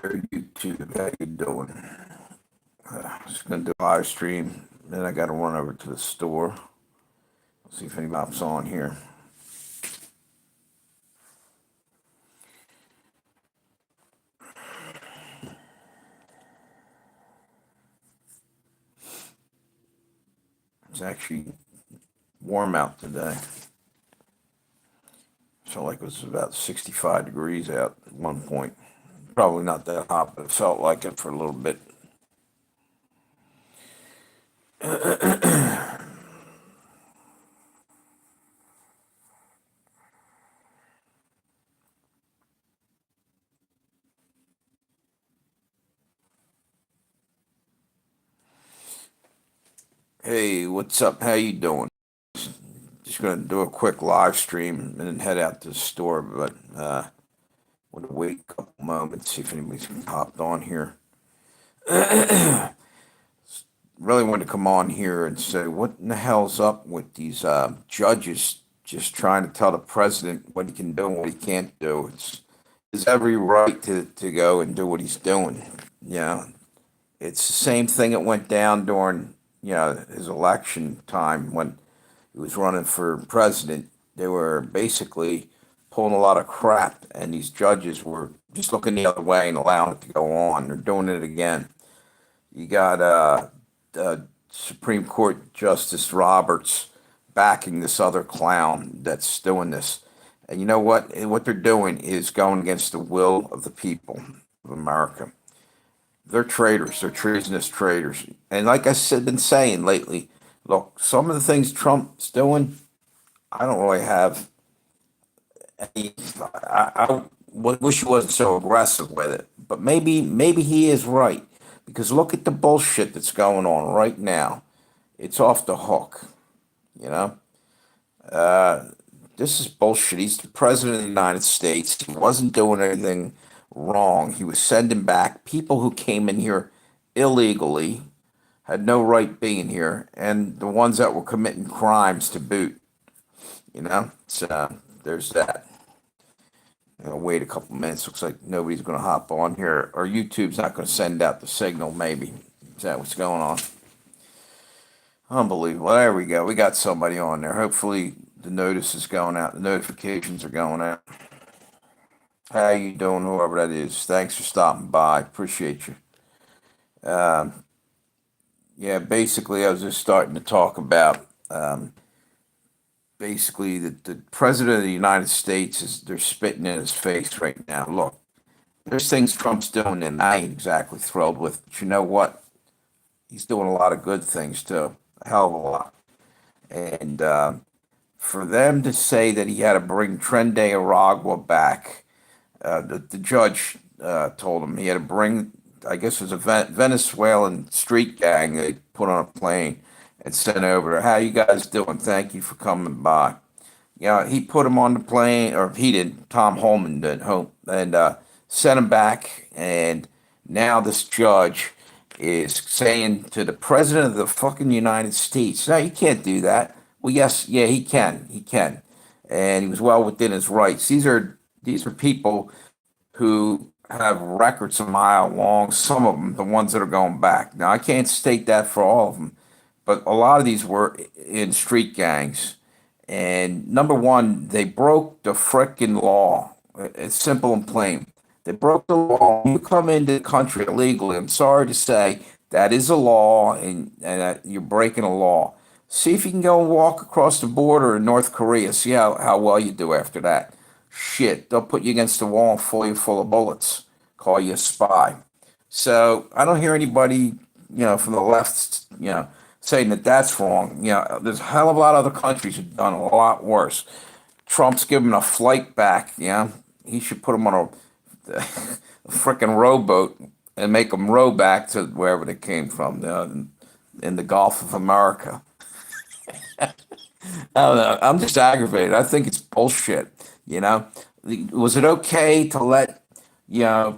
there, YouTube. How you doing? Just gonna do a live stream. Then I gotta run over to the store. See if anybody's on here. It's actually warm out today. Felt like it was about 65 degrees out at one point. Probably not that hot, but it felt like it for a little bit. Hey, what's up? How you doing? Just gonna do a quick live stream and then head out to the store, but want to wait a couple moments, see if anybody's hopped on here. Really wanted to come on here and say, what in the hell's up with these judges just trying to tell the president what he can do and what he can't do? It's his every right to go and do what he's doing. You know, it's the same thing that went down during, his election time when he was running for president. They were basically pulling a lot of crap, and these judges were just looking the other way and allowing it to go on. They're doing it again. You got Supreme Court Justice Roberts backing this other clown that's doing this. And you know what? What they're doing is going against the will of the people of America. They're traitors. They're treasonous traitors. And like I said, been saying lately, look, some of the things Trump's doing, I don't really have any. I wish he wasn't so aggressive with it, but maybe he is right because look at the bullshit that's going on right now. It's off the hook, you know. Uh, this is bullshit. He's the president of the United States. He wasn't doing anything wrong. He was sending back people who came in here illegally, had no right being here, and the ones that were committing crimes to boot. So there's that. Wait a couple minutes. Looks like nobody's going to hop on here, or YouTube's not going to send out the signal. Maybe is that what's going on? Unbelievable. There we go. We got somebody on there. Hopefully the notice is going out. The notifications are going out. How you doing, whoever that is? Thanks for stopping by. Appreciate you. Um, yeah, basically, I was just starting to talk about basically the president of the United States is they're spitting in his face right now. Look, there's things Trump's doing and I ain't exactly thrilled with, but you know what? He's doing a lot of good things too, a hell of a lot. And for them to say that he had to bring Tren de Aragua back, the judge told him he had to bring, I guess it was a Venezuelan street gang they put on a plane and sent over. How you guys doing? Thank you for coming by. He put him on the plane, or he did. Tom Holman did, and sent him back. And now this judge is saying to the president of the fucking United States, "No, you can't do that." Well, yes, yeah, he can. He can, and he was well within his rights. These are people who have records a mile long. Some of them, the ones that are going back. Now, I can't state that for all of them, but a lot of these were in street gangs. And number one, they broke the frickin' law. It's simple and plain. They broke the law. You come into the country illegally. I'm sorry to say that is a law, and you're breaking a law. See if you can go and walk across the border in North Korea. See how well you do after that. Shit, they'll put you against the wall and fill you full of bullets. Call you a spy. So I don't hear anybody, from the left, saying that that's wrong. There's a hell of a lot of other countries who've done a lot worse. Trump's given a flight back. He should put them on a frickin' rowboat and make them row back to wherever they came from, in the Gulf of America. I don't know. I'm just aggravated. I think it's bullshit. Was it okay to let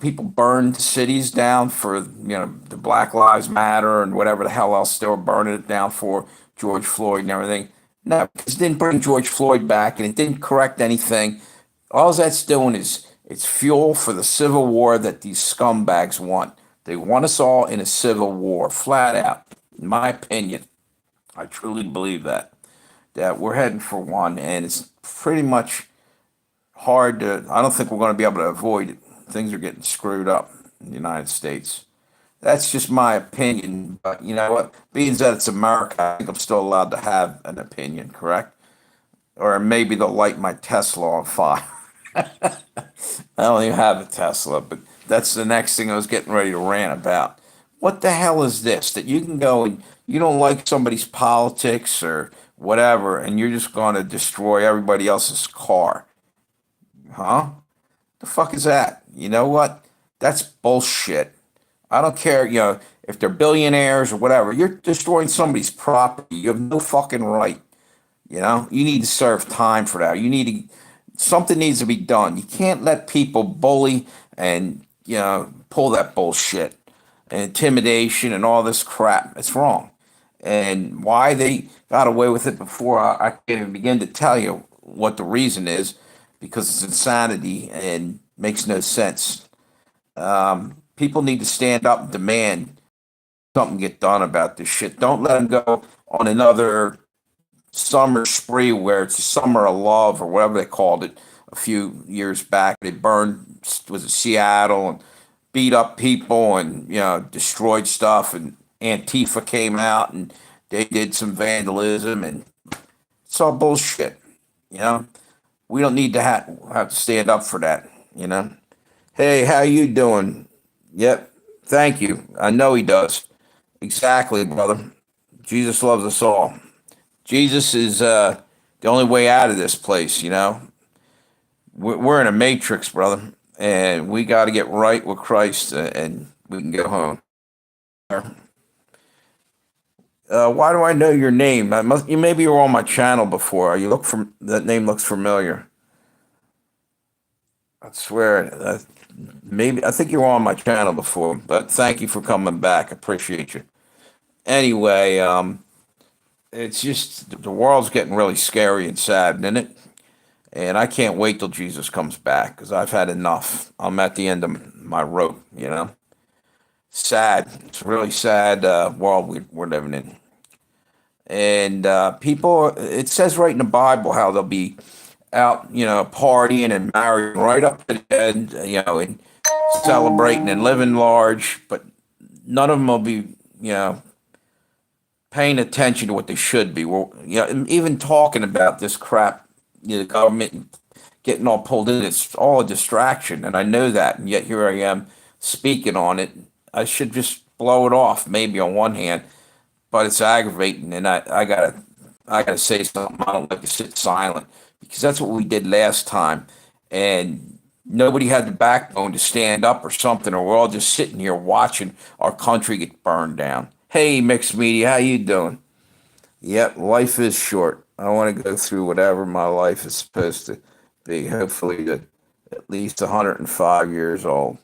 people burn cities down for the Black Lives Matter and whatever the hell else they were burning it down for, George Floyd and everything? No, because it didn't bring George Floyd back and it didn't correct anything. All that's doing is It's fuel for the civil war that these scumbags want. They want us all in a civil war, flat out. In my opinion, I truly believe that we're heading for one, and it's pretty much hard to. I don't think we're going to be able to avoid it. Things are getting screwed up in the United States. That's just my opinion, but you know what? Being that it's America, I think I'm still allowed to have an opinion, correct? Or maybe they'll light my Tesla on fire. I don't even have a Tesla, but that's the next thing I was getting ready to rant about. What the hell is this? That you can go and you don't like somebody's politics or whatever, and you're just going to destroy everybody else's car, huh? The fuck is that? You know what? That's bullshit. I don't care, if they're billionaires or whatever. You're destroying somebody's property. You have no fucking right. You need to serve time for that. Something needs to be done. You can't let people bully and, pull that bullshit and intimidation and all this crap. It's wrong. And why they got away with it before, I can't even begin to tell you what the reason is, because it's insanity and makes no sense. People need to stand up and demand something get done about this shit. Don't let them go on another summer spree where it's a summer of love or whatever they called it a few years back. They burned, was it Seattle, and beat up people and destroyed stuff, and Antifa came out and they did some vandalism, and it's all bullshit. You know, we don't need to have to stand up for that. Hey, how you doing? Yep, thank you. I know he does. Exactly, brother. Jesus loves us all. Jesus is the only way out of this place, We're in a matrix, brother, and we got to get right with Christ, and we can go home. Why do I know your name? Maybe you were on my channel before. You look from that name looks familiar. I swear, maybe I think you were on my channel before, but thank you for coming back. Appreciate you. Anyway, it's just the world's getting really scary and sad, isn't it? And I can't wait till Jesus comes back because I've had enough. I'm at the end of my rope. Sad. It's a really sad world we're living in. And people, it says right in the Bible how they'll be out, partying and marrying right up to the end, and celebrating and living large, but none of them will be, paying attention to what they should be. Well, even talking about this crap, the government getting all pulled in, it's all a distraction, and I know that, and yet here I am speaking on it. I should just blow it off, maybe on one hand, but it's aggravating, and I gotta say something. I don't like to sit silent because that's what we did last time, and nobody had the backbone to stand up or something, or we're all just sitting here watching our country get burned down. Hey, mixed media, how you doing? Yep, life is short. I want to go through whatever my life is supposed to be. Hopefully, to at least 105 years old.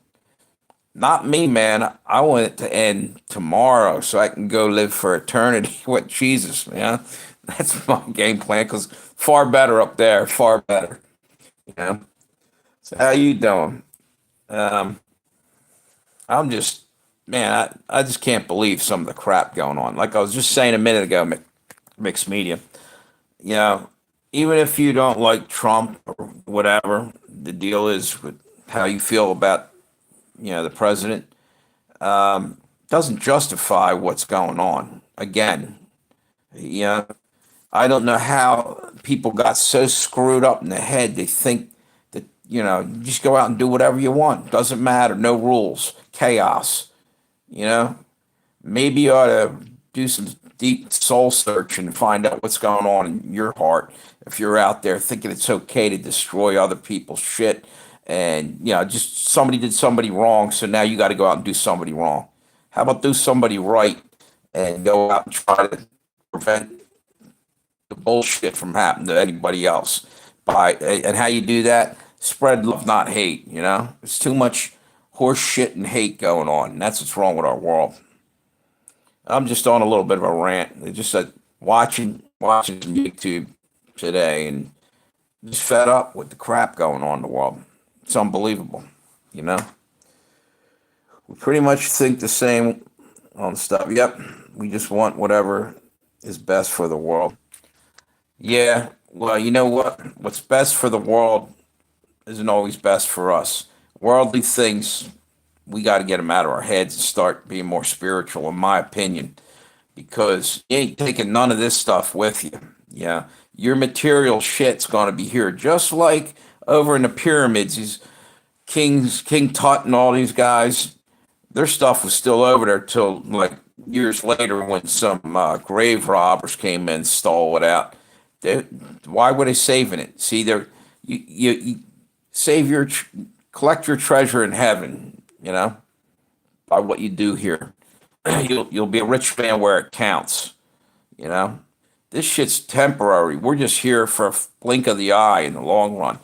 Not me, man. I want it to end tomorrow so I can go live for eternity with Jesus, man. That's my game plan because far better up there, far better. You know. So how you doing? Um, I'm just, man. I just can't believe some of the crap going on. Like I was just saying a minute ago, mixed media. You know, even if you don't like Trump or whatever, the deal is with how you feel about the president doesn't justify what's going on. Again, yeah, I don't know how people got so screwed up in the head they think that you just go out and do whatever you want. Doesn't matter. No rules. Chaos. You know, maybe you ought to do some deep soul search and find out what's going on in your heart if you're out there thinking it's okay to destroy other people's shit and just somebody did somebody wrong, so now you got to go out and do somebody wrong. How about do somebody right and go out and try to prevent the bullshit from happening to anybody else? And how you do that? Spread love, not hate. There's too much horse shit and hate going on, and that's what's wrong with our world. I'm just on a little bit of a rant. It's just watching some YouTube today, and just fed up with the crap going on in the world. It's unbelievable. You know, we pretty much think the same on stuff. Yep, we just want whatever is best for the world. Yeah, well, you know what? What's best for the world isn't always best for us. Worldly things, we got to get them out of our heads and start being more spiritual, in my opinion, because you ain't taking none of this stuff with you. Yeah, your material shit's going to be here, just like over in the pyramids. These kings, King Tut, and all these guys, their stuff was still over there till like years later when some grave robbers came in and stole it out. They, why were they saving it? See, you save your collect your treasure in heaven. You know, by what you do here. You'll be a rich man where it counts. You know, this shit's temporary. We're just here for a blink of the eye in the long run.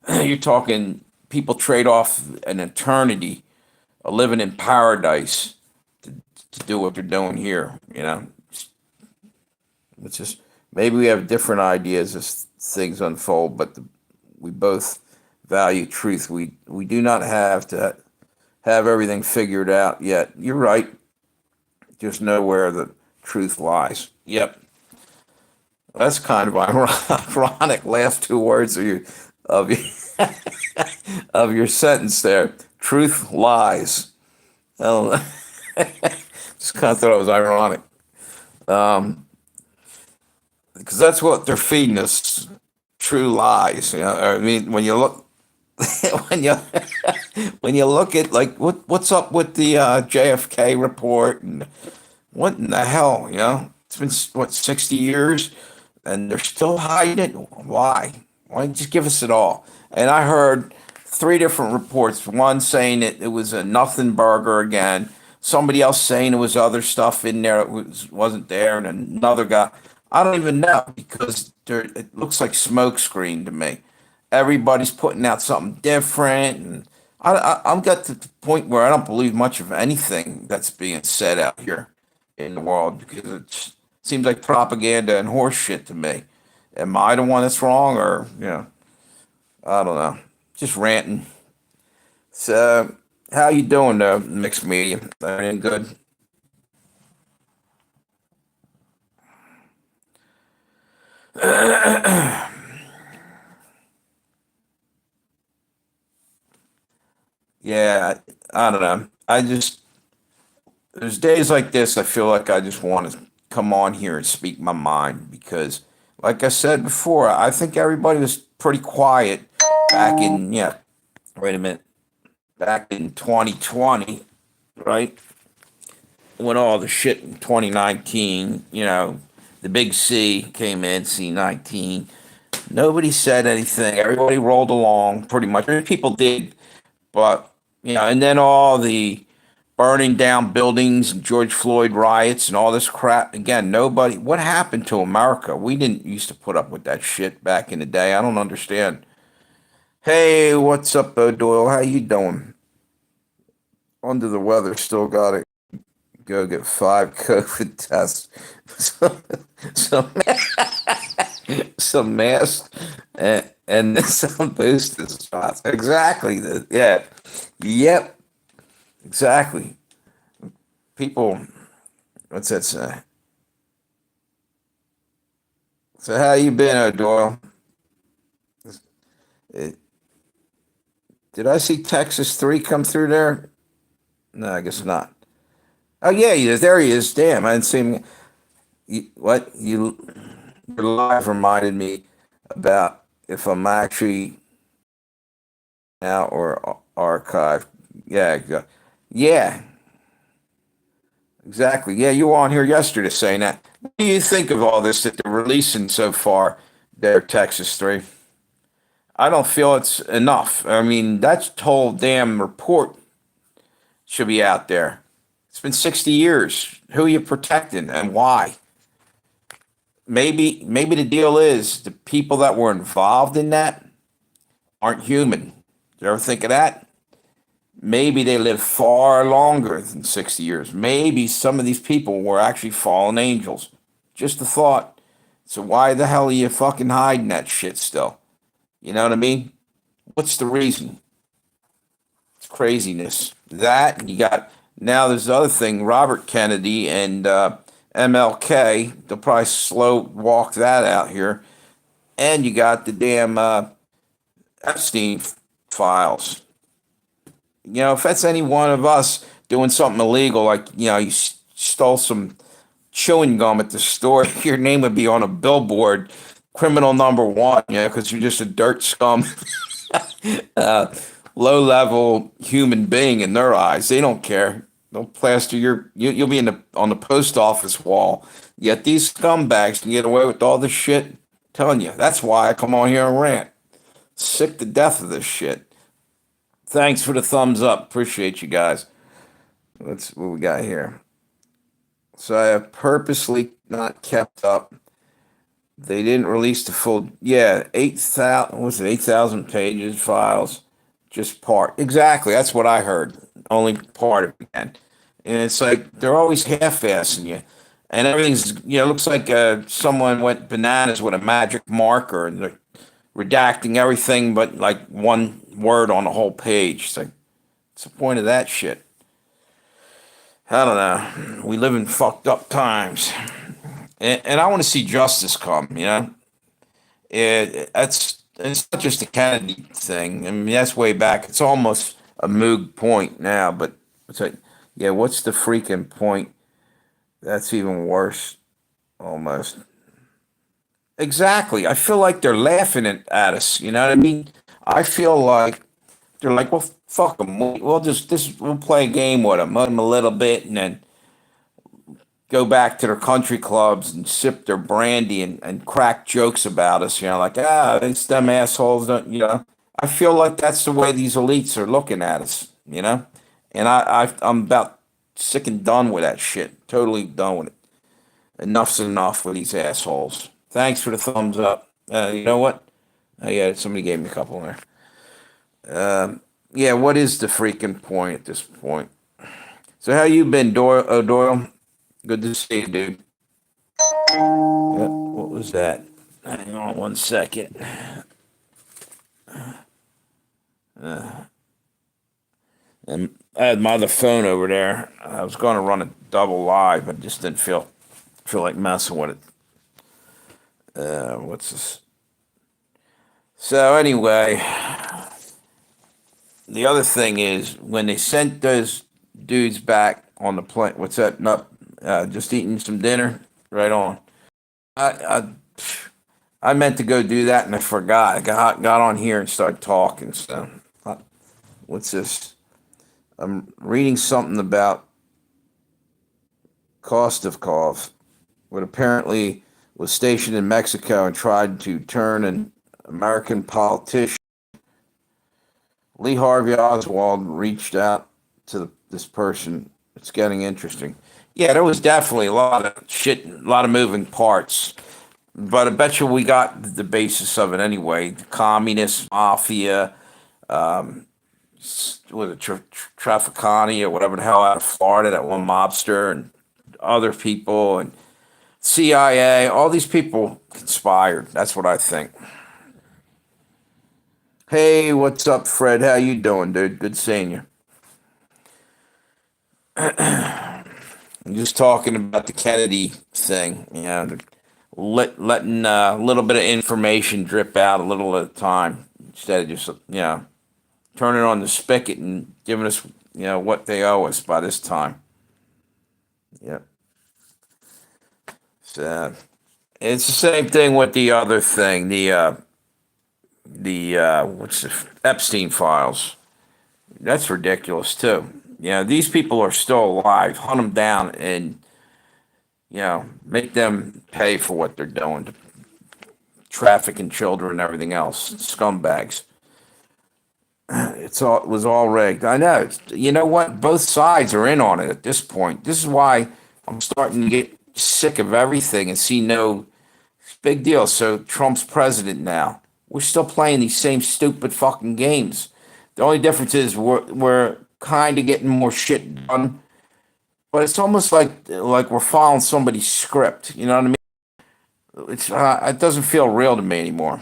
You're talking people trade off an eternity of living in paradise to do what they're doing here. You know, it's just maybe we have different ideas as things unfold, but we both value truth. We do not have to have everything figured out yet. You're right. Just know where the truth lies. Yep. That's kind of ironic. Last two words of your, of your sentence there. Truth lies. I don't know. Just kind of thought it was ironic. Because that's what they're feeding us. True lies. You know? I mean, when you look when you when you look at like what's up with the JFK report and what in the hell, you know? It's been what 60 years and they're still hiding it. Why? Why don't you just give us it all? And I heard three different reports. One saying it was a nothing burger again. Somebody else saying it was other stuff in there that wasn't there, and another guy. I don't even know because it looks like smoke screen to me. Everybody's putting out something different, and I'm got to the point where I don't believe much of anything that's being said out here in the world because it seems like propaganda and horse shit to me. Am I the one that's wrong, or you know, I don't know, just ranting. So, how you doing, mixed media? Everything good? Yeah, I don't know. There's days like this. I feel like I just want to come on here and speak my mind because, like I said before, I think everybody was pretty quiet back in yeah. Wait a minute, back in 2020, right? When all the shit in 2019, you know, the big C came in, C19. Nobody said anything. Everybody rolled along pretty much. I mean, people did, but you know, and then all the burning down buildings and George Floyd riots and all this crap. Again, nobody. What happened to America? We didn't used to put up with that shit back in the day. I don't understand. Hey, what's up, Doyle? How you doing? Under the weather, still got it. Go get 5 COVID tests, some some masks, and some booster shots. Exactly. Yeah. Yep. Exactly. People. What's that say? So how you been, O'Doyle? Uh, Did I see Texas 3 come through there? No, I guess not. Oh yeah, he is. There he is. Damn, I didn't see him. What your live reminded me about if I'm actually now or archived. Yeah, yeah, exactly. Yeah, you were on here yesterday saying that. What do you think of all this that they're releasing so far? There, Texas 3. I don't feel it's enough. I mean, that whole damn report should be out there. It's been 60 years. Who are you protecting and why? Maybe the deal is the people that were involved in that aren't human. Did you ever think of that? Maybe they live far longer than 60 years. Maybe some of these people were actually fallen angels. Just a thought. So why the hell are you fucking hiding that shit still? You know what I mean? What's the reason? craziness. That and you got now. There's the other thing. Robert Kennedy and MLK. They'll probably slow walk that out here. And you got the damn Epstein files. You know, if that's any one of us doing something illegal, like you stole some chewing gum at the store, your name would be on a billboard, criminal number one. You know, because you're just a dirt scum, uh, low level human being in their eyes. They don't care. They'll plaster you'll be in the on the post office wall. Yet these scumbags can get away with all this shit. Telling you, that's why I come on here and rant. Sick to death of this shit. Thanks for the thumbs up. Appreciate you guys. Let's what we got here. So I have purposely not kept up. They didn't release the full. Yeah, 8,000. Was it 8,000 pages files? Just part. Exactly. That's what I heard. Only part of it again. And it's like they're always half-assing you, and everything's looks like someone went bananas with a magic marker and they're redacting everything but like one word on the whole page. It's like, what's the point of that shit? I don't know. We live in fucked up times, and I want to see justice come. It's not just a Kennedy thing. I mean, that's way back. It's almost a moot point now. But it's like, yeah, what's the freaking point? That's even worse, almost. Exactly. I feel like they're laughing at us. You know what I mean? I feel like they're like, well, fuck them. We'll play a game with them, mud them a little bit, and then go back to their country clubs and sip their brandy and crack jokes about us. Like it's them assholes. I feel like that's the way these elites are looking at us. And I'm about sick and done with that shit. Totally done with it. Enough's enough with these assholes. Thanks for the thumbs up. You know what? Yeah, somebody gave me a couple there. Yeah, what is the freaking point at this point? So how you been, Doyle? Doyle? Good to see you, dude. What was that? Hang on one second. And I had my other phone over there. I was going to run a double live, but just didn't feel like messing with it. What's this? So anyway, the other thing is when they sent those dudes back on the plane. What's that? Not just eating some dinner. Right on. I I meant to go do that and I forgot. I got on here and started talking. So what's this? I'm reading something about Kostovkov, what apparently was stationed in Mexico and tried to turn an American politician. Lee Harvey Oswald reached out to this person. It's getting interesting. Yeah, there was definitely a lot of shit, a lot of moving parts. But I bet you we got the basis of it anyway. The communist mafia, with a Traficani or whatever the hell out of Florida, that one mobster, and other people, and CIA, all these people conspired. That's what I think. Hey, what's up, Fred? How you doing, dude? Good seeing you. I'm just talking about the Kennedy thing, letting a little bit of information drip out a little at a time instead of just, turning on the spigot and giving us, what they owe us by this time. Yep. So it's the same thing with the other thing, what's the Epstein files. That's ridiculous too. These people are still alive. Hunt them down and make them pay for what they're doing, trafficking children and everything else. Scumbags. It was all rigged. I know. You know what? Both sides are in on it at this point. This is why I'm starting to get sick of everything and see no big deal. So Trump's president now. We're still playing these same stupid fucking games. The only difference is we're kind of getting more shit done, but it's almost like we're following somebody's script. You know what I mean? It doesn't feel real to me anymore.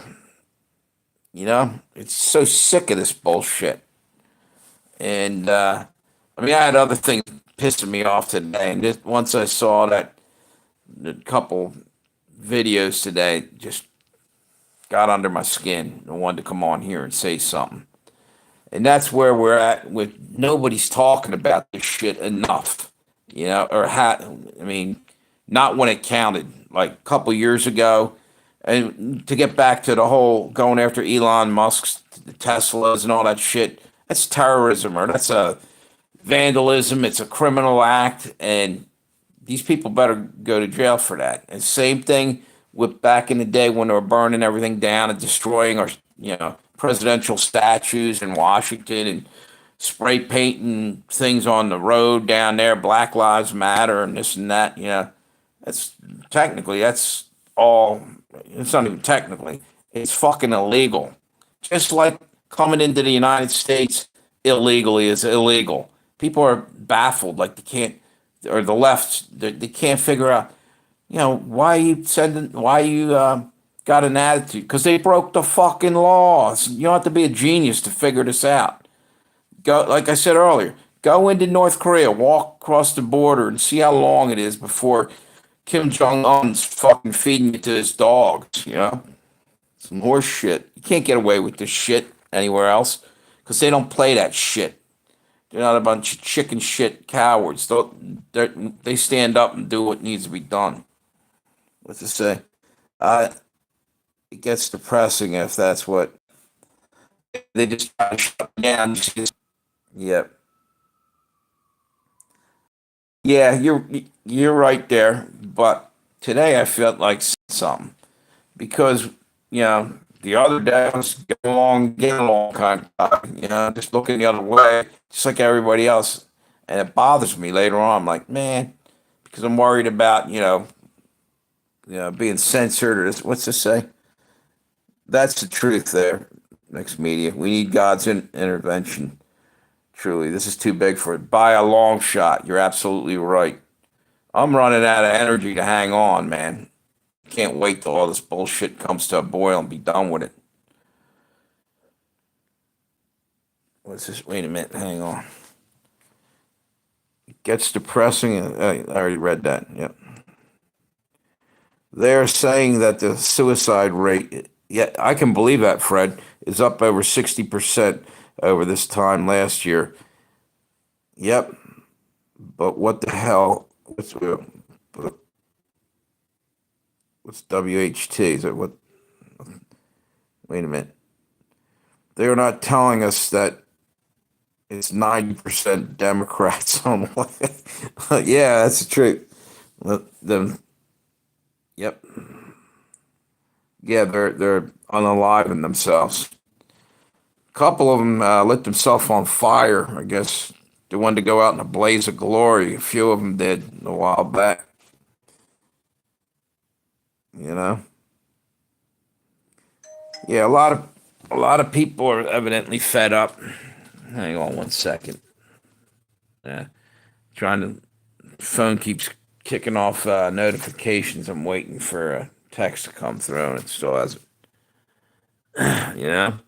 It's so sick of this bullshit. And I mean, I had other things pissing me off today, and just once I saw that the couple videos today, just got under my skin and wanted to come on here and say something. And that's where we're at with nobody's talking about this shit enough, or I mean, not when it counted, like a couple years ago. And to get back to the whole going after Elon Musk's the Teslas and all that shit, that's terrorism or that's a vandalism. It's a criminal act, and these people better go to jail for that. And same thing with back in the day when they were burning everything down and destroying our, presidential statues in Washington and spray painting things on the road down there, Black Lives Matter and this and that. That's technically that's all. It's not even technically. It's fucking illegal. Just like coming into the United States illegally is illegal. People are baffled, like they can't, or the left, they can't figure out, why you sending, why you got an attitude? Because they broke the fucking laws. You don't have to be a genius to figure this out. Go, like I said earlier, go into North Korea, walk across the border, and see how long it is before Kim Jong Un's fucking feeding you to his dogs. Some horse shit. You can't get away with this shit anywhere else because they don't play that shit. They're not a bunch of chicken shit cowards. They stand up and do what needs to be done. What's to say? It gets depressing if that's what they just try to shut down. Yep. Yeah, you're right there. But today I felt like something because the other day I was get along kind of guy, just looking the other way, just like everybody else, and it bothers me later on. I'm like, man, because I'm worried about being censored or this, what's this say? That's the truth there. Next media, we need God's intervention. Truly, this is too big for it. By a long shot, you're absolutely right. I'm running out of energy to hang on, man. Can't wait till all this bullshit comes to a boil and be done with it. What's this? Wait a minute. Hang on. It gets depressing. I already read that. Yep. They're saying that the suicide rate, yeah, I can believe that, Fred, is up over 60% over this time last year. Yep. But what the hell? What's WHT? Is it what? Wait a minute. They're not telling us that it's 90% Democrats on yeah, that's the truth. Yep. Yeah, they're unaliving themselves. A couple of them lit themselves on fire. I guess they wanted to go out in a blaze of glory. A few of them did a while back. Yeah, a lot of people are evidently fed up. Hang on one second. Yeah, trying to phone keeps kicking off notifications. I'm waiting for a text to come through, and it still hasn't. You know.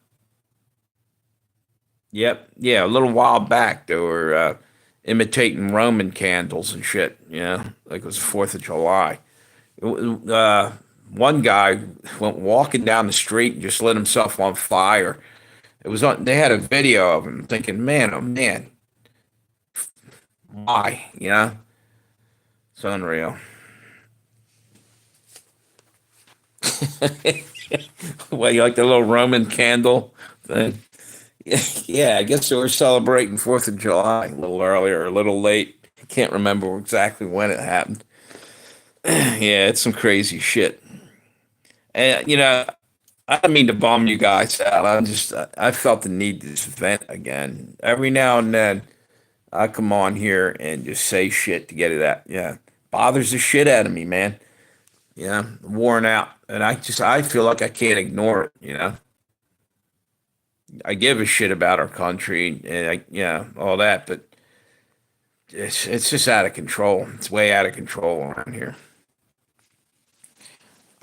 Yep. Yeah, a little while back they were imitating Roman candles and shit. Like it was Fourth of July. Uh, One guy went walking down the street and just lit himself on fire. It was on. They had a video of him. Thinking, man, oh man, why? It's unreal. Well, you like the little Roman candle thing? Yeah, I guess they were celebrating Fourth of July a little earlier, a little late. I can't remember exactly when it happened. Yeah, it's some crazy shit. And I don't mean to bum you guys out. I felt the need to just vent again. Every now and then, I come on here and just say shit to get it out. Yeah, bothers the shit out of me, man. I'm worn out, and I feel like I can't ignore it. I give a shit about our country and all that, but it's just out of control. It's way out of control around here.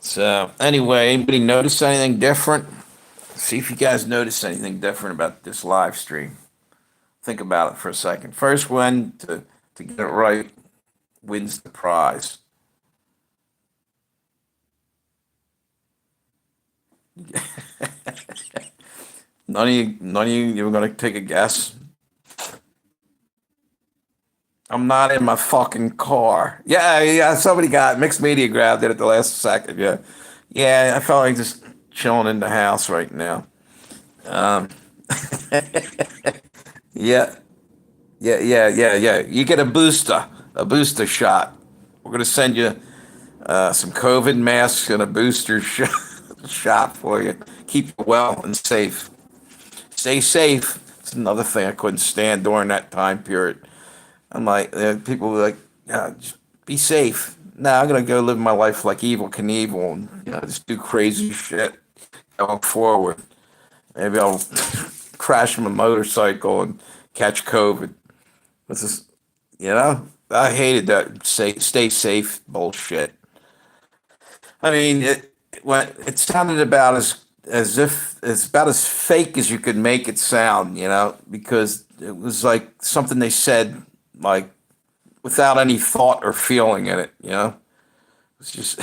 So anyway, anybody notice anything different? See if you guys notice anything different about this live stream. Think about it for a second. First one to get it right wins the prize. You were gonna take a guess? I'm not in my fucking car. Yeah, yeah. Somebody got mixed media grabbed it at the last second. Yeah, yeah. I felt like just chilling in the house right now. Um, yeah, yeah. You get a booster shot. We're gonna send you some COVID masks and a shot for you. Keep you well and safe. Stay safe. It's another thing I couldn't stand during that time period. I'm like, people were like, yeah, just be safe. Nah, I'm gonna go live my life like Evil Knievel and just do crazy shit going forward. Maybe I'll crash my motorcycle and catch COVID. This is, I hated that stay safe bullshit. I mean, it sounded about as if it's about as fake as you could make it sound, because it was like something they said like without any thought or feeling in it. It's just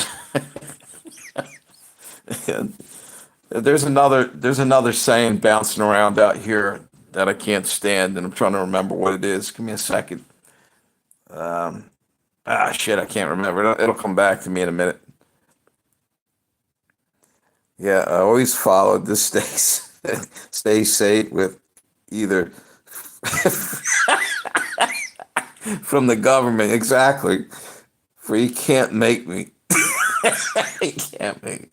there's another saying bouncing around out here that I can't stand, and I'm trying to remember what it is. Give me a second. Shit, I can't remember. It'll come back to me in a minute. Yeah, I always followed this stay safe with either from the government. Exactly. For you can't make me. You can't make me.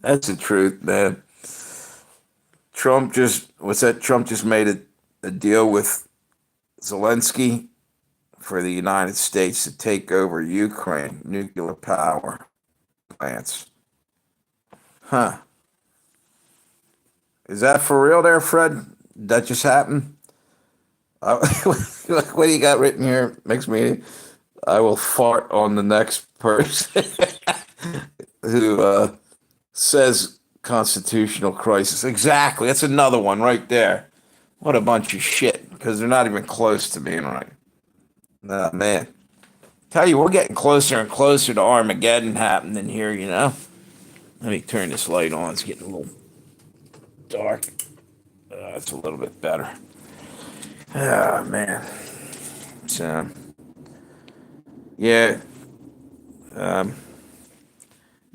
That's the truth, man. Trump just made a deal with Zelensky for the United States to take over Ukraine nuclear power plants. Huh. Is that for real there, Fred? That just happened? What do you got written here? Makes me. I will fart on the next person who says constitutional crisis. Exactly. That's another one right there. What a bunch of shit because they're not even close to being right. Nah, man. Tell you, we're getting closer and closer to Armageddon happening here. Let me turn this light on. It's getting a little dark. It's a little bit better. Ah, man. So, yeah. Um,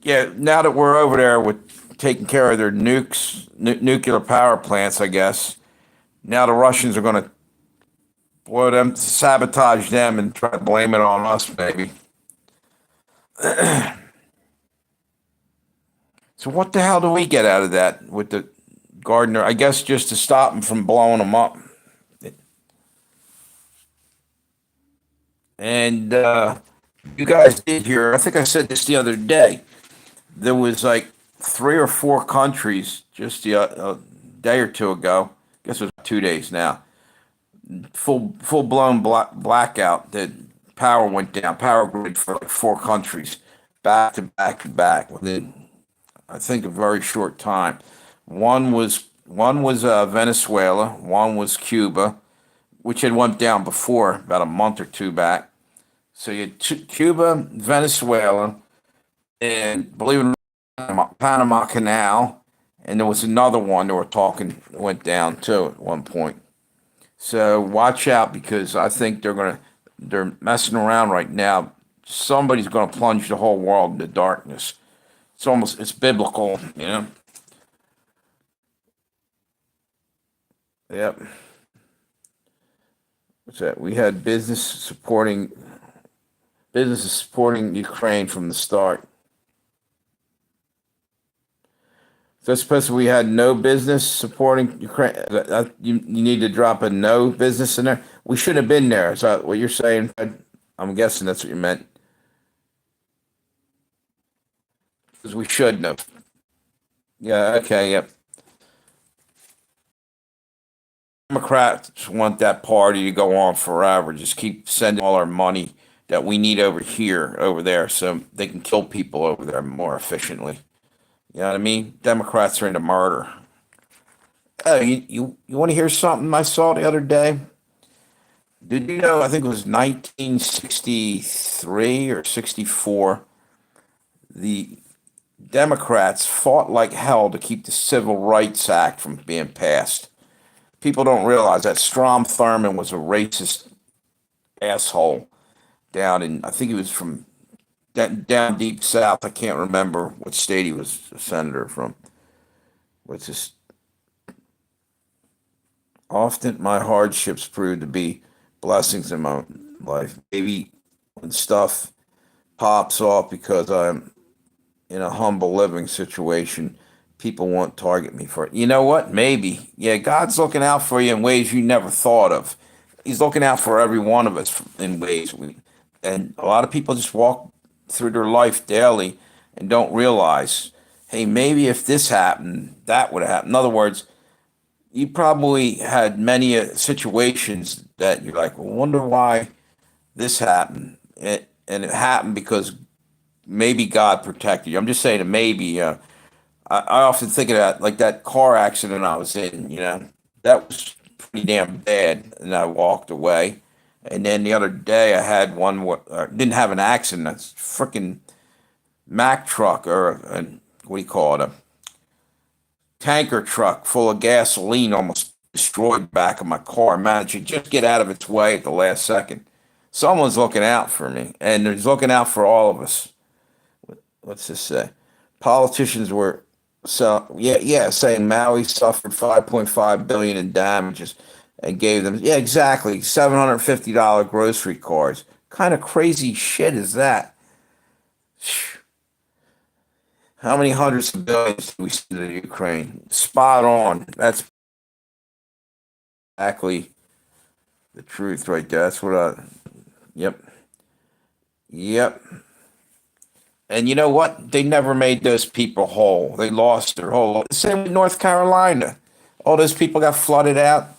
yeah, now that we're over there with taking care of their nuclear power plants, I guess, now the Russians are going to blow them, sabotage them, and try to blame it on us, maybe. So what the hell do we get out of that with the Gardner? I guess just to stop them from blowing them up. And you guys did hear, I think I said this the other day, there was like 3 or 4 countries just a day or two ago, I guess it was 2 days now, full blown blackout. The power went down, power grid for like 4 countries, back to back to back within I think a very short time. One was Venezuela, one was Cuba, which had went down before about a month or two back. So you had Cuba, Venezuela, and believe it or not, Panama Canal, and there was another one they were talking went down too at one point. So watch out because I think they're messing around right now. Somebody's gonna plunge the whole world into darkness. It's biblical. Yep. What's that? We had businesses supporting Ukraine from the start. So that's supposed we had no business supporting Ukraine. You need to drop a no business in there. We should have been there. Is that what you're saying? I'm guessing that's what you meant. Because we should have. Yeah. Okay. Yep. Democrats want that party to go on forever. Just keep sending all our money that we need over there, so they can kill people over there more efficiently. You know what I mean? Democrats are into murder. You want to hear something I saw the other day? Did you know, I think it was 1963 or 64, the Democrats fought like hell to keep the Civil Rights Act from being passed. People don't realize that Strom Thurmond was a racist asshole down in, I think he was from down deep south. I can't remember what state he was a senator from. Which is often my hardships prove to be blessings in my life. Maybe when stuff pops off because I'm in a humble living situation, people won't target me for it. You know what? Maybe. Yeah, God's looking out for you in ways you never thought of. He's looking out for every one of us in ways we, and a lot of people just walk through their life daily and don't realize, hey, maybe if this happened, that would have happened. In other words, you probably had many situations that you're like, well, wonder why this happened. And it happened because maybe God protected you. I'm just saying it maybe. I often think of that, like that car accident I was in, that was pretty damn bad. And I walked away. And then the other day I had one, didn't have an accident. That's freaking Mack truck or what do you call it? A tanker truck full of gasoline almost destroyed the back of my car. Managed to just get out of its way at the last second. Someone's looking out for me, and they're looking out for all of us. What's this say? Politicians were saying Maui suffered 5.5 billion in damages and gave them exactly $750 grocery cards. Kind of crazy shit is that? How many hundreds of billions do we send to Ukraine? Spot on. That's exactly the truth right there. That's what I. Yep. Yep. And you know what? They never made those people whole. They lost their whole. Same with North Carolina. All those people got flooded out.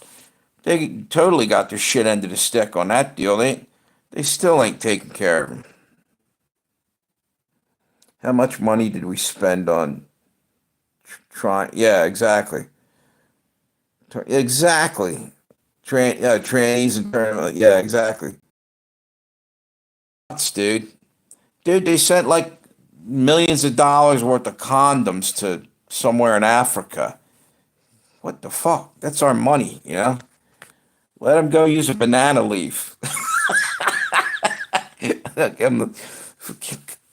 They totally got their shit end of the stick on that deal. They still ain't taking care of them. How much money did we spend on trying? Yeah, exactly. Exactly. Trannies and yeah, exactly. Dude. Dude, they sent like millions of dollars worth of condoms to somewhere in Africa. What the fuck? That's our money. Let them go use a banana leaf.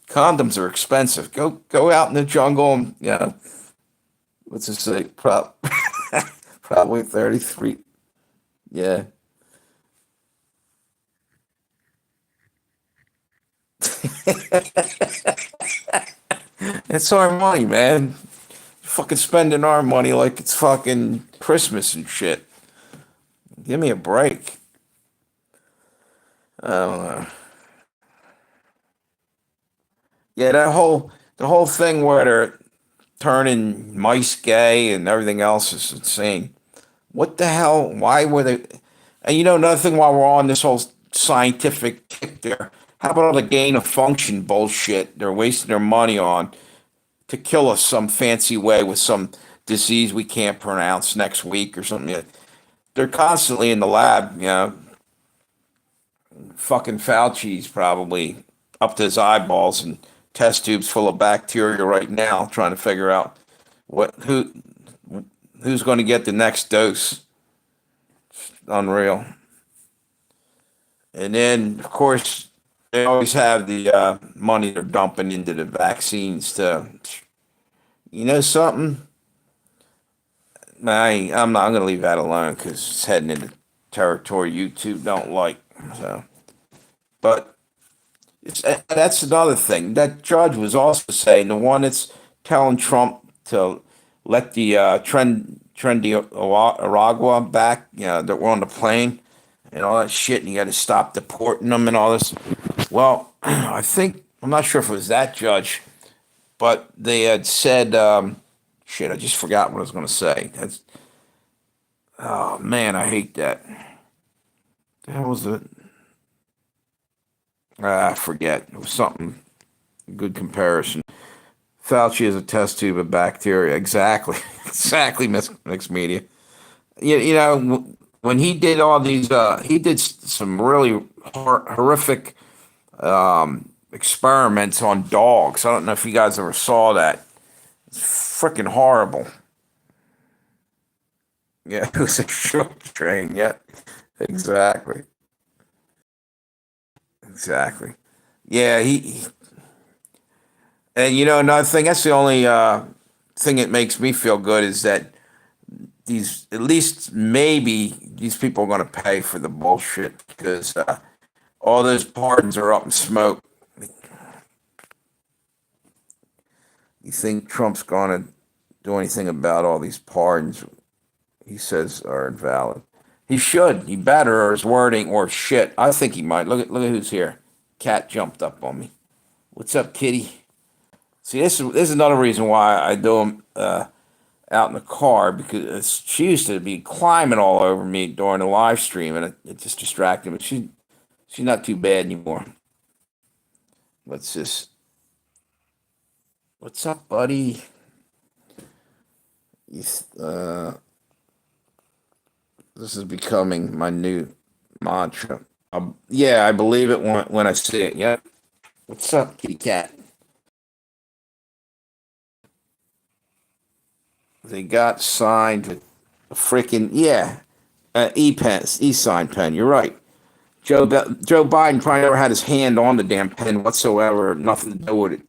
Condoms are expensive. Go out in the jungle and what's it say? Probably 33. Yeah. It's our money, man. Fucking spending our money like it's fucking Christmas and shit. Give me a break. I don't know. Yeah, the whole thing where they're turning mice gay and everything else is insane. What the hell? Why were they? And another thing while we're on this whole scientific kick there, how about all the gain of function bullshit they're wasting their money on to kill us some fancy way with some disease we can't pronounce next week or something? They're constantly in the lab. Fucking Fauci's probably up to his eyeballs in test tubes full of bacteria right now, trying to figure out what who's going to get the next dose. Unreal. And then, of course, they always have the money they're dumping into the vaccines to, something. I'm going to leave that alone because it's heading into territory YouTube don't like. So, but that's another thing. That judge was also saying the one that's telling Trump to let the trendy Aragua back, that were on the plane and all that shit, and you got to stop deporting them and all this. Well, I'm not sure if it was that judge, but they had said, shit, I just forgot what I was going to say. Oh man, I hate that. The hell was it? I forget. It was something, good comparison. Fauci is a test tube of bacteria. Exactly. Exactly, mixed media. You know, when he did all these, he did some really horrific experiments on dogs. I don't know if you guys ever saw that. It's freaking horrible. Yeah, it was a short train. Yeah, exactly. Exactly. Yeah, and you know, another thing, that's the only thing that makes me feel good is that these, at least maybe these people are going to pay for the bullshit because all those pardons are up in smoke. You think Trump's going to do anything about all these pardons he says are invalid? He should. He better, or his wording, or shit. I think he might. Look at who's here. Cat jumped up on me. What's up, kitty? See, this is another reason why I do them out in the car because she used to be climbing all over me during the live stream, and it just distracted me. She's not too bad anymore. Let's just. What's up, buddy? You, uh, this is becoming my new mantra. Yeah, I believe it when I see it. Yep. What's up, kitty cat? They got signed with a freaking yeah, e-pen, e-sign pen. You're right. Joe Biden probably never had his hand on the damn pen whatsoever. Nothing to do with it.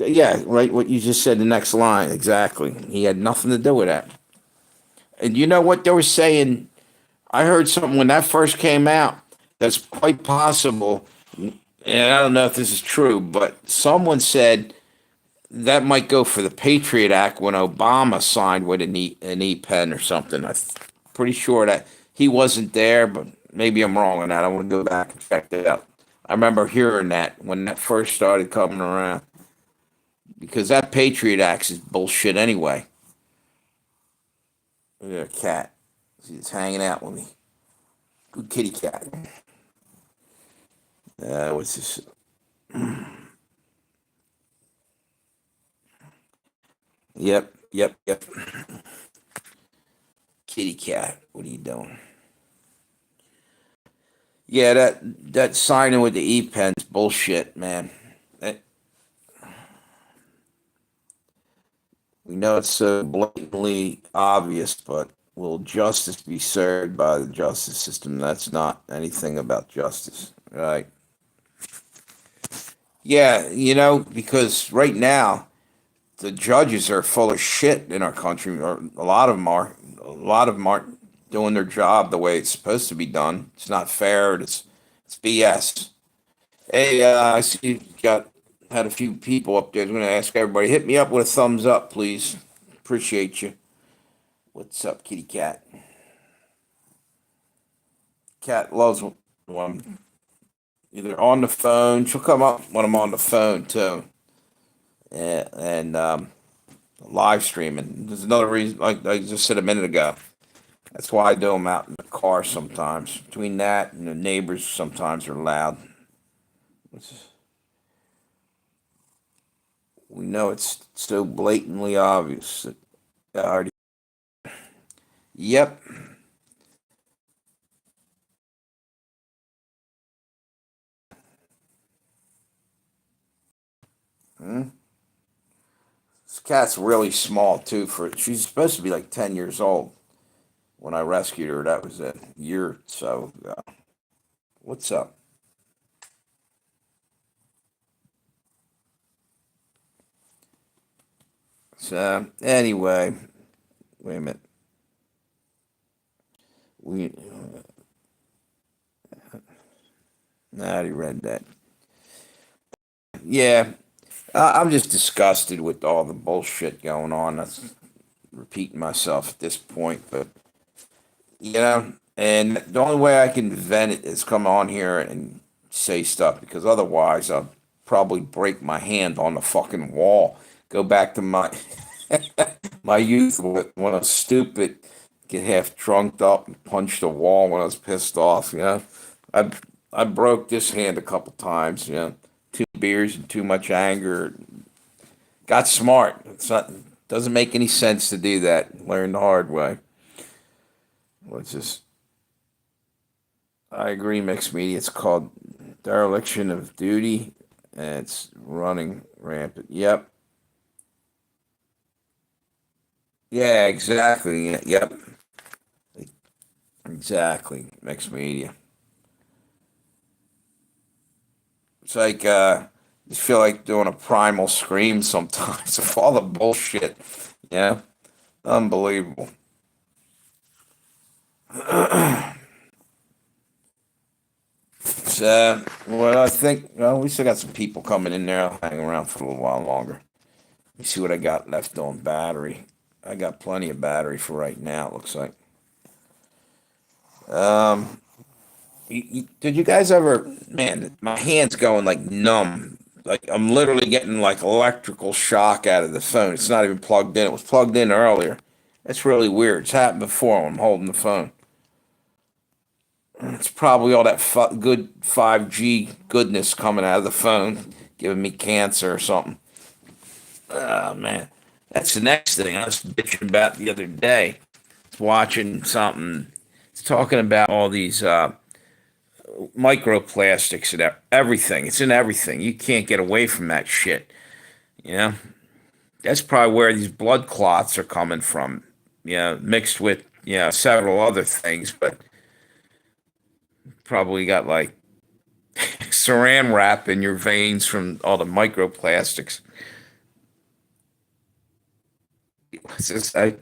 Yeah, right. What you just said. The next line exactly. He had nothing to do with that. And you know what they were saying? I heard something when that first came out. That's quite possible. And I don't know if this is true, but someone said that might go for the Patriot Act when Obama signed with an e pen or something. I'm pretty sure that he wasn't there, but maybe I'm wrong on that. I want to go back and check that out. I remember hearing that when that first started coming around because that Patriot Act is bullshit anyway. Look at a cat. He's hanging out with me. Good kitty cat. What's this? Yep, yep, yep. Kitty cat. What are you doing? Yeah, that signing with the E pen's bullshit, man. That, we know it's so blatantly obvious, but will justice be served by the justice system? That's not anything about justice, right? Yeah, you know, because right now the judges are full of shit in our country, or a lot of them are. A lot of them aren't doing their job the way it's supposed to be done. It's not fair. It's BS. Hey, I see you got had a few people up there. I'm going to ask everybody, hit me up with a thumbs up, please. Appreciate you. What's up, kitty cat? Cat loves when I'm either on the phone. She'll come up when I'm on the phone too, and live streaming. There's another reason, like I just said a minute ago. That's why I do them out in the car sometimes. Between that and the neighbors, sometimes are loud. We know it's so blatantly obvious that I already. Yep. Hmm? This cat's really small too. She's supposed to be like 10 years old. When I rescued her, that was a year or so ago. What's up? So anyway, wait a minute. We I already read that. Yeah, I'm just disgusted with all the bullshit going on. That's repeating myself at this point, but you know, and the only way I can vent it is come on here and say stuff because otherwise I'll probably break my hand on the fucking wall. Go back to my my youth when I was stupid, get half drunked up and punch the wall when I was pissed off. You know, I I broke this hand a couple times. You know, two beers and too much anger. got smart. It's not doesn't make any sense to do that. Learn the hard way. Which is, I agree, mixed media. It's called dereliction of duty, and it's running rampant. Yep. Yeah, exactly. Yep. Exactly. Mixed media. It's like you feel like doing a primal scream sometimes of all the bullshit. Yeah. Unbelievable. So, well, I think, well, we still got some people coming in there. I'll hang around for a little while longer. Let me see what I got left on battery. I got plenty of battery for right now, it looks like. Um, did you guys ever, man, my hand's going like numb. Like I'm literally getting like electrical shock out of the phone. It's not even plugged in. It was plugged in earlier. That's really weird. It's happened before when I'm holding the phone. It's probably all that good 5G goodness coming out of the phone, giving me cancer or something. Oh, man. That's the next thing I was bitching about the other day. I was watching something. It's talking about all these microplastics and everything. It's in everything. You can't get away from that shit. You know, that's probably where these blood clots are coming from. Mixed with several other things, but probably got like saran wrap in your veins from all the microplastics. It's just, I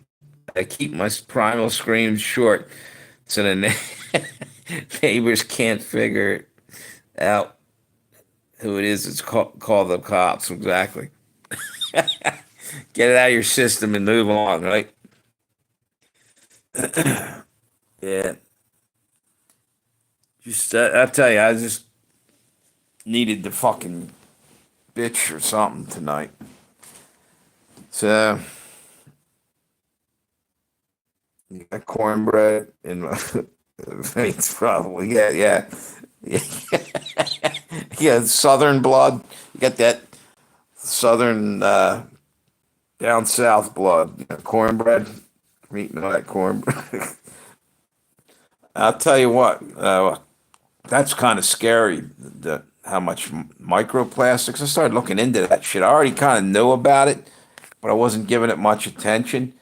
keep my primal screams short so the neighbors can't figure out who it is that's call the cops. Exactly. Get it out of your system and move on, right? Yeah. Just I tell you, I just needed to fucking bitch or something tonight. So you got cornbread in my veins, probably. Yeah, yeah, yeah. Yeah, Southern blood. You got that Southern down south blood. Cornbread. I'm eating all that cornbread. I'll tell you what. That's kind of scary. How much microplastics. I started looking into that shit. I already kind of knew about it, but I wasn't giving it much attention.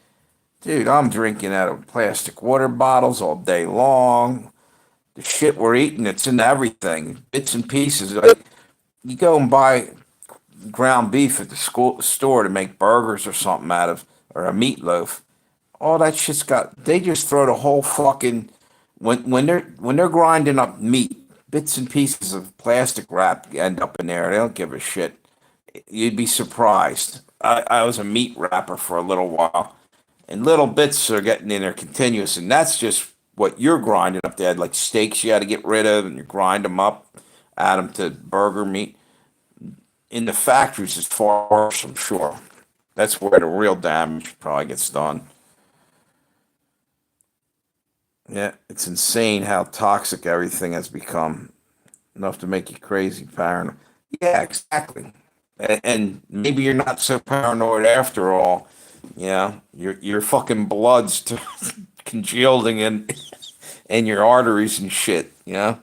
Dude, I'm drinking out of plastic water bottles all day long. The shit we're eating, it's in everything, bits and pieces. Like, you go and buy ground beef at the store to make burgers or something out of, or a meatloaf. All that shit's got. They just throw the whole fucking when they're grinding up meat, bits and pieces of plastic wrap end up in there. They don't give a shit. You'd be surprised. I was a meat wrapper for a little while, and little bits are getting in there continuous, and that's just what you're grinding up there. Like steaks, you got to get rid of, and you grind them up, add them to burger meat. In the factories, it's far worse, I'm sure. That's where the real damage probably gets done. Yeah, it's insane how toxic everything has become. Enough to make you crazy, paranoid. Yeah, exactly. And maybe you're not so paranoid after all. Yeah, your fucking blood's congealing in your arteries and shit. It's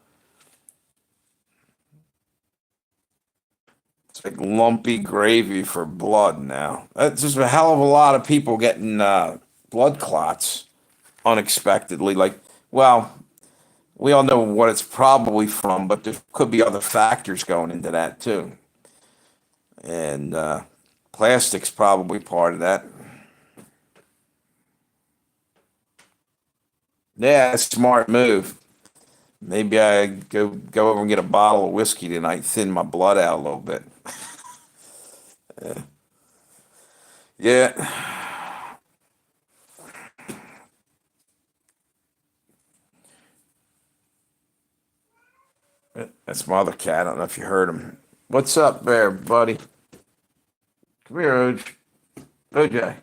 like lumpy gravy for blood now. That's just a hell of a lot of people getting blood clots unexpectedly. Like, well, we all know what it's probably from, but there could be other factors going into that too. And plastic's probably part of that. Yeah, smart move. Maybe I go over and get a bottle of whiskey tonight, thin my blood out a little bit. Yeah, that's my other cat. I don't know if you heard him. What's up there, buddy? Come here, Oj. OJ.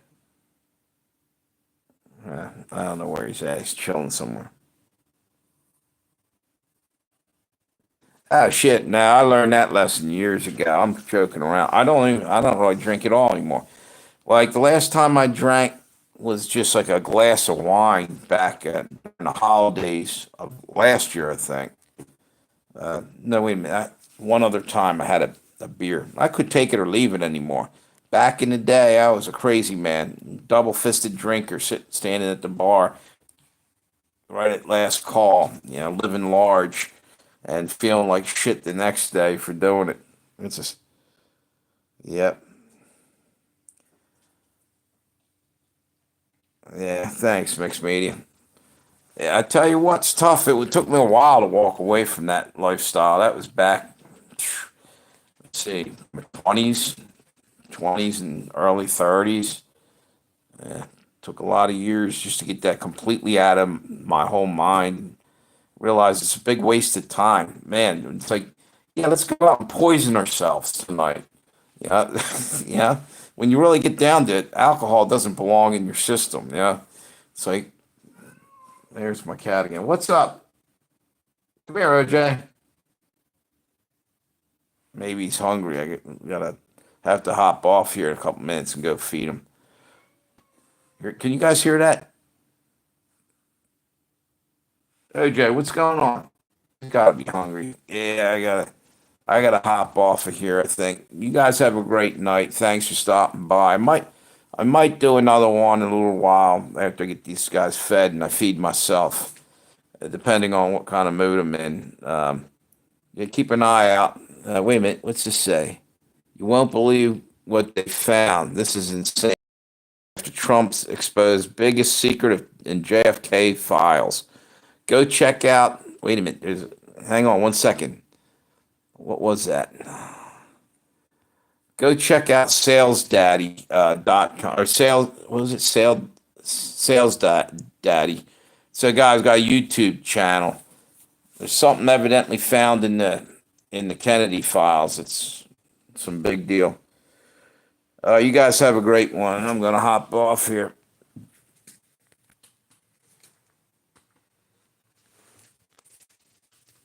I don't know where he's at. He's chilling somewhere. Ah, shit. Now I learned that lesson years ago. I'm joking around. I don't really drink at all anymore. Like the last time I drank was just like a glass of wine back in the holidays of last year, I think. No, wait a minute. One other time I had a beer. I could take it or leave it anymore. Back in the day, I was a crazy man, double fisted drinker, standing at the bar right at last call, living large and feeling like shit the next day for doing it. It's just, yep. Yeah, thanks, mixed media. Yeah, I tell you what's tough. Took me a while to walk away from that lifestyle. That was back, let's see, my 20s and early 30s. Yeah, took a lot of years just to get that completely out of my whole mind. Realize it's a big waste of time, man. It's like, yeah, let's go out and poison ourselves tonight. Yeah, yeah. When you really get down to it, alcohol doesn't belong in your system. Yeah, it's like, there's my cat again. What's up? Come here, OJ. Maybe he's hungry. Gotta have to hop off here in a couple minutes and go feed him. Can you guys hear that? OJ, what's going on? He's gotta be hungry. Yeah, I gotta hop off of here, I think. You guys have a great night. Thanks for stopping by. I might do another one in a little while after I get these guys fed and I feed myself, depending on what kind of mood I'm in. Yeah, keep an eye out. Wait a minute, what's this say? You won't believe what they found. This is insane. After Trump's exposed biggest secret in JFK files. Go check out. Wait a minute. Hang on one second. What was that? Go check out salesdaddy dot com or sales. What was it? Sales daddy. So, guys, got a YouTube channel. There's something evidently found in the Kennedy files. It's some big deal. You guys have a great one. I'm gonna hop off here.